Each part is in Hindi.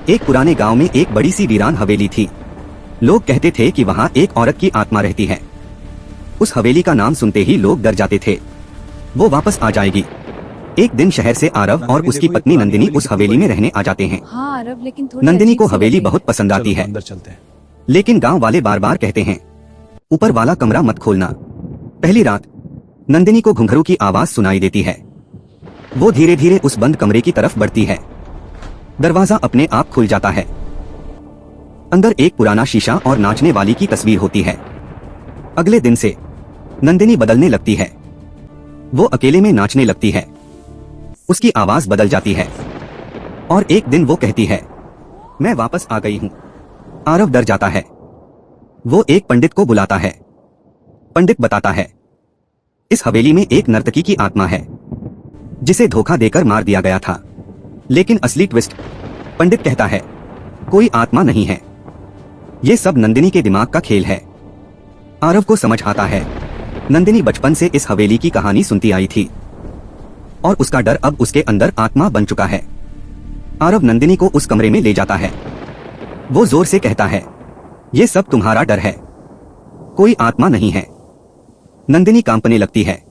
एक पुराने गांव में एक बड़ी सी वीरान हवेली थी। लोग कहते थे कि वहां एक औरत की आत्मा रहती है। उस हवेली का नाम सुनते ही लोग डर जाते थे, वो वापस आ जाएगी। एक दिन शहर से आरव और उसकी पत्नी नंदिनी उस हवेली में रहने आ जाते हैं। हाँ आरव, लेकिन थोड़ी नंदिनी अजीब को सी हवेली लग रही बहुत पसंद आती है, अंदर चलते हैं। लेकिन गांव वाले बार बार कहते हैं ऊपर वाला कमरा मत खोलना। पहली रात नंदिनी को घुंघरू की आवाज सुनाई देती है। वो धीरे धीरे उस बंद कमरे की तरफ बढ़ती है। दरवाजा अपने आप खुल जाता है। अंदर एक पुराना शीशा और नाचने वाली की तस्वीर होती है। अगले दिन से नंदिनी बदलने लगती है। वो अकेले में नाचने लगती है। उसकी आवाज बदल जाती है और एक दिन वो कहती है, मैं वापस आ गई हूं। आरव डर जाता है। वो एक पंडित को बुलाता है। पंडित बताता है, इस हवेली में एक नर्तकी की आत्मा है जिसे धोखा देकर मार दिया गया था। लेकिन असली ट्विस्ट, पंडित कहता है कोई आत्मा नहीं है, ये सब नंदिनी के दिमाग का खेल है। आरव को समझ आता है नंदिनी बचपन से इस हवेली की कहानी सुनती आई थी और उसका डर अब उसके अंदर आत्मा बन चुका है। आरव नंदिनी को उस कमरे में ले जाता है। वो जोर से कहता है, ये सब तुम्हारा डर है, कोई आत्मा नहीं है। नंदिनी कांपने लगती है।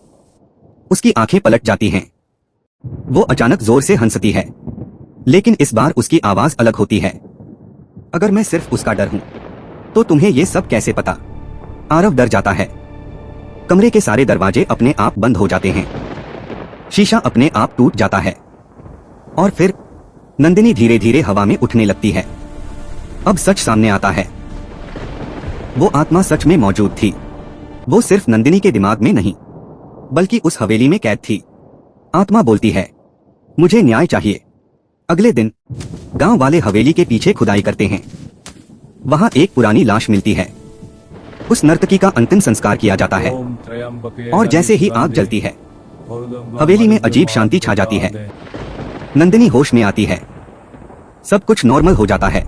उसकी आंखें पलट जाती हैं। वो अचानक जोर से हंसती है, लेकिन इस बार उसकी आवाज अलग होती है। अगर मैं सिर्फ उसका डर हूं तो तुम्हें ये सब कैसे पता? आरव डर जाता है। कमरे के सारे दरवाजे अपने आप बंद हो जाते हैं। शीशा अपने आप टूट जाता है और फिर नंदिनी धीरे धीरे हवा में उठने लगती है। अब सच सामने आता है। वो आत्मा सच में मौजूद थी। वो सिर्फ नंदिनी के दिमाग में नहीं, बल्कि उस हवेली में कैद थी। आत्मा बोलती है, मुझे न्याय चाहिए। अगले दिन गांव वाले हवेली के पीछे खुदाई करते हैं। वहां एक पुरानी लाश मिलती है। उस नर्तकी का अंतिम संस्कार किया जाता है और जैसे ही आग जलती है, हवेली में अजीब शांति छा जाती है। नंदिनी होश में आती है। सब कुछ नॉर्मल हो जाता है।